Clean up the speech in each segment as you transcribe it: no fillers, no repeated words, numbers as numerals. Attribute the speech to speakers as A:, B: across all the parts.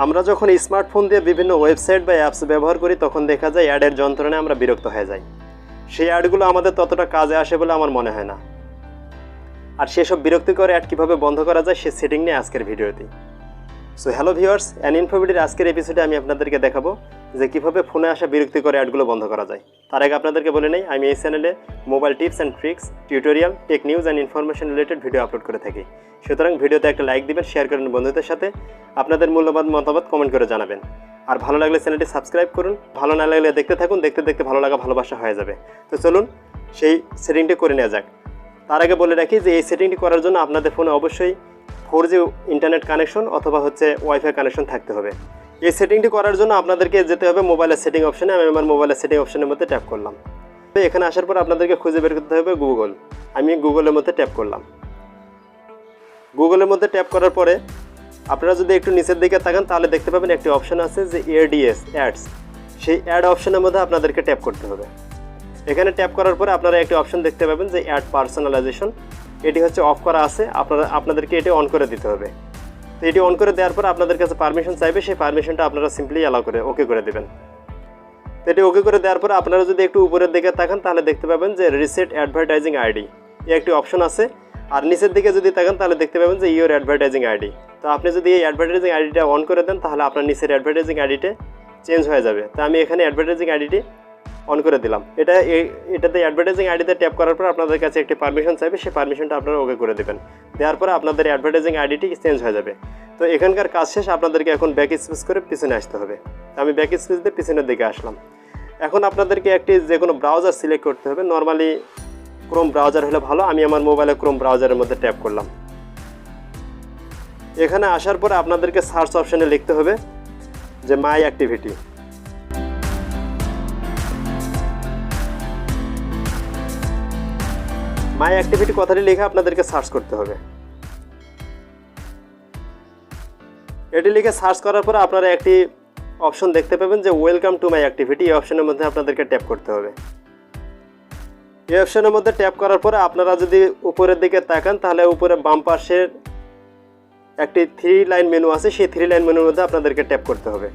A: আমরা যখন স্মার্টফোন দিয়ে বিভিন্ন ওয়েবসাইট বা অ্যাপস ব্যবহার করি তখন দেখা যায় অ্যাডের যন্ত্রণায় আমরা বিরক্ত হয়ে যাই। সেই অ্যাডগুলো আমাদের ততটা কাজে আসে বলে আমার মনে হয় না। আর সেসব বিরক্তিকর অ্যাড কীভাবে বন্ধ করা যায় সে সেটিং নিয়ে আজকের ভিডিওতে। সো হ্যালো ভিউয়ার্স, ইনফোভিডির আজকের এপিসোডে আমি আপনাদেরকে দেখাবো যে কীভাবে ফোনে আসা বিরক্তিকর অ্যাডগুলো বন্ধ করা যায়। তার আগে আপনাদেরকে বলে নেই, আমি এই চ্যানেলে mobile tips and tricks, tutorial, tech news and information related video upload করে থাকি। সুতরাং ভিডিওতে একটা লাইক দিবেন, শেয়ার করেন বন্ধুদের সাথে, আপনাদের মূল্যবান মতামত কমেন্ট করে জানাবেন। আর ভালো লাগলে চ্যানেলটি সাবস্ক্রাইব করুন, ভালো না লাগলে দেখতে থাকুন, দেখতে দেখতে ভালো লাগা ভালোবাসা হয়ে যাবে। তো চলুন সেই সেটিংটি করে নেওয়া যাক। তার আগে বলে রাখি যে এই সেটিংটি করার জন্য আপনাদের ফোনে অবশ্যই 4G ইন্টারনেট কানেকশন অথবা ওয়াইফাই কানেকশন থাকতে হবে। এই সেটিংটি করার জন্য আপনাদেরকে যেতে হবে মোবাইলের সেটিং অপশানে। আমি আমার মোবাইলের সেটিং অপশানের মধ্যে ট্যাপ করলাম। এখানে আসার পর আপনাদেরকে খুঁজে বের করতে হবে গুগল। আমি গুগলের মধ্যে ট্যাপ করলাম। গুগলের মধ্যে ট্যাপ করার পরে আপনারা যদি একটু নিচের দিকে তাকান তাহলে দেখতে পাবেন একটি অপশান আছে যে ADS অ্যাডস। সেই অ্যাড অপশানের মধ্যে আপনাদেরকে ট্যাপ করতে হবে। এখানে ট্যাপ করার পরে আপনারা একটি অপশান দেখতে পাবেন যে অ্যাড পার্সোনালাইজেশন। এটি অফ করা আছে, আপনাদেরকে এটি অন করে দিতে হবে। তো এটি অন করে দেওয়ার পর আপনাদের কাছে পারমিশন চাইবে, সেই পারমিশনটা আপনারা সিম্পলি অ্যালাউ করে ওকে করে দেবেন। তো এটি ওকে করে দেওয়ার পর আপনারা যদি একটু উপরের দিকে তাকান তাহলে দেখতে পাবেন যে রিসেট অ্যাডভার্টাইজিং আইডি এই একটি অপশন আছে। আর নিচের দিকে যদি তাকান তাহলে দেখতে পাবেন যে ইওর অ্যাডভার্টাইজিং আইডি। তো আপনি যদি এই অ্যাডভার্টাইজিং আইডিটা অন করে দেন তাহলে আপনার নিচের অ্যাডভার্টাইজিং আইডিটা চেঞ্জ হয়ে যাবে। তো আমি এখানে অ্যাডভার্টাইজিং আইডিটি অন করে দিলাম। এটাতে অ্যাডভার্টাইজিং আইডিতে ট্যাপ করার পর আপনাদের কাছে একটি পারমিশন চাইবে, সেই পারমিশনটা আপনারা ওকে করে দেবেন। দেওয়ার পরে আপনাদের অ্যাডভার্টাইজিং আইডিটি চেঞ্জ হয়ে যাবে। তো এখানকার কাজ শেষ, আপনাদেরকে এখন ব্যাক স্পেস করে পিছনে আসতে হবে। আমি ব্যাক স্পেস দিয়ে পিছনের দিকে আসলাম। এখন আপনাদেরকে একটি যে কোনো ব্রাউজার সিলেক্ট করতে হবে। নর্মালি ক্রোম ব্রাউজার হলে ভালো। আমি আমার মোবাইলে ক্রোম ব্রাউজারের মধ্যে ট্যাপ করলাম। এখানে আসার পরে আপনাদেরকে সার্চ অপশানে লিখতে হবে যে মাই অ্যাক্টিভিটি। মাই অ্যাক্টিভিটি কথাটি লিখে আপনাদেরকে সার্চ করতে হবে। এটি লিখে সার্চ করার পরে আপনারা একটি অপশন দেখতে পাবেন যে ওয়েলকাম টু মাই অ্যাক্টিভিটি। এই অপশনের মধ্যে আপনাদেরকে ট্যাপ করতে হবে। এই অপশনের মধ্যে ট্যাপ করার পরে আপনারা যদি উপরের দিকে তাকান তাহলে উপরে বাম পাশের একটি 3 লাইন মেনু আছে, সেই 3 লাইন মেনুর মধ্যে আপনাদেরকে ট্যাপ করতে হবে।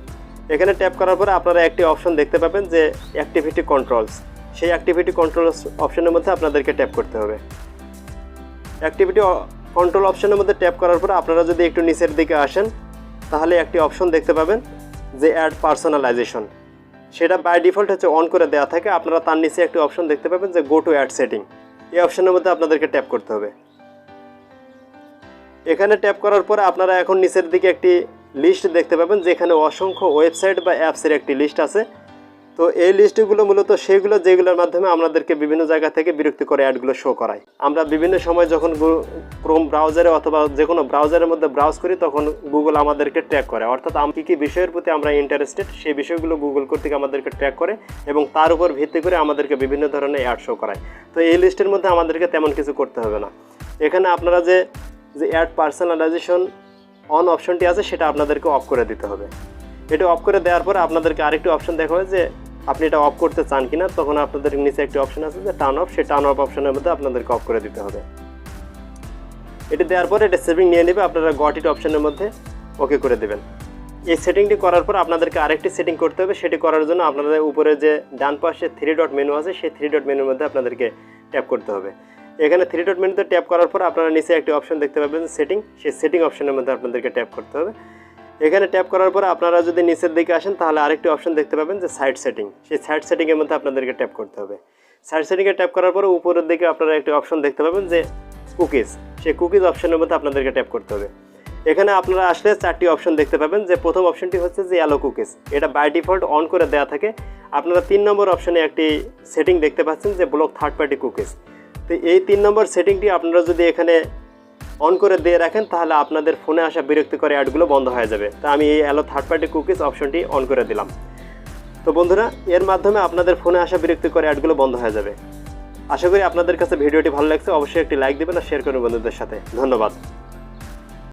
A: এখানে ট্যাপ করার পরে আপনারা একটি অপশন দেখতে পাবেন যে অ্যাক্টিভিটি কন্ট্রোলস। সেই অ্যাক্টিভিটি কন্ট্রোলস অপশনের মধ্যে আপনাদেরকে ট্যাপ করতে হবে। অ্যাক্টিভিটি কন্ট্রোল অপশনের মধ্যে ট্যাপ করার পরে আপনারা যদি একটু নিচের দিকে আসেন তাহলে একটি অপশন দেখতে পাবেন যে অ্যাড পার্সোনালাইজেশন। সেটা বাই ডিফল্ট অন করে দেওয়া থাকে। আপনারা তার নিচে একটি অপশন দেখতে পাবেন যে গো টু অ্যাড সেটিং। এই অপশনের মধ্যে আপনাদেরকে ট্যাপ করতে হবে। এখানে ট্যাপ করার পরে আপনারা এখন নিচের দিকে একটি লিস্ট দেখতে পাবেন যেখানে অসংখ্য ওয়েবসাইট বা অ্যাপসের একটি লিস্ট আছে। তো এই লিস্টগুলো মূলত সেগুলো যেগুলোর মাধ্যমে আমাদেরকে বিভিন্ন জায়গা থেকে বিরক্তিকর অ্যাডগুলো শো করায়। আমরা বিভিন্ন সময় যখন ক্রোম ব্রাউজারে অথবা যে কোনো ব্রাউজারের মধ্যে ব্রাউজ করি তখন গুগল আমাদেরকে ট্র্যাক করে, অর্থাৎ কী কী বিষয়ের প্রতি আমরা ইন্টারেস্টেড সেই বিষয়গুলো গুগল কর্তৃক আমাদেরকে ট্র্যাক করে এবং তার উপর ভিত্তি করে আমাদেরকে বিভিন্ন ধরনের অ্যাড শো করায়। তো এই লিস্টের মধ্যে আমাদেরকে তেমন কিছু করতে হবে না। এখানে আপনারা যে অ্যাড পার্সোনালাইজেশন অন অপশনটি আছে সেটা আপনাদেরকে অফ করে দিতে হবে। এটা অফ করে দেওয়ার পরে আপনাদেরকে আরেকটি অপশন দেখাবে যে আপনি এটা অফ করতে চান কিনা। তখন আপনাদের নিচে একটি অপশন আছে যে টার্ন অফ, সেই টার্ন অফ অপশনের মধ্যে আপনাদেরকে অফ করে দিতে হবে। এটি দেওয়ার পরে এটা সেভিং নিয়ে নেবে, আপনারা গট ইট অপশনের মধ্যে ওকে করে দেবেন। এই সেটিংটি করার পর আপনাদেরকে আরেকটি সেটিং করতে হবে। সেটি করার জন্য আপনাদের উপরে যে ডান পাশে 3 ডট মেনু আছে সেই 3 ডট মেনুর মধ্যে আপনাদেরকে ট্যাপ করতে হবে। এখানে 3 ডট মেনুতে ট্যাপ করার পর আপনারা নিচে একটি অপশন দেখতে পাবেন সেটিং। সেই সেটিং অপশনের মধ্যে আপনাদেরকে ট্যাপ করতে হবে। এখানে ট্যাপ করার পর আপনারা যদি নিচের দিকে আসেন তাহলে আরেকটি অপশন দেখতে পাবেন যে সাইট সেটিং। সেই সাইট সেটিংয়ের মধ্যে আপনাদেরকে ট্যাপ করতে হবে। সাইট সেটিংয়ে ট্যাপ করার পরে উপরের দিকে আপনারা একটি অপশন দেখতে পাবেন যে কুকিজ। সেই কুকিজ অপশনের মধ্যে আপনাদেরকে ট্যাপ করতে হবে। এখানে আপনারা আসলে 4টি অপশন দেখতে পাবেন। যে প্রথম অপশনটি হচ্ছে যে অ্যালো কুকিজ, এটা বাই ডিফল্ট অন করে দেওয়া থাকে। আপনারা 3 নম্বর অপশনে একটি সেটিং দেখতে পাচ্ছেন যে ব্লক থার্ড পার্টি কুকিজ। তো এই 3 নম্বর সেটিংটি আপনারা যদি এখানে অন করে দিয়ে রাখেন তাহলে আপনাদের ফোনে আসা বিরক্তিকর অ্যাডগুলো বন্ধ হয়ে যাবে। তো আমি এই অ্যালো থার্ড পার্টি কুকিজ অপশনটি অন করে দিলাম। তো বন্ধুরা, এর মাধ্যমে আপনাদের ফোনে আসা বিরক্তিকর অ্যাডগুলো বন্ধ হয়ে যাবে। আশা করি আপনাদের কাছে ভিডিওটি ভালো লাগছে। অবশ্যই একটি লাইক দেবেন আর শেয়ার করুন বন্ধুদের সাথে। ধন্যবাদ।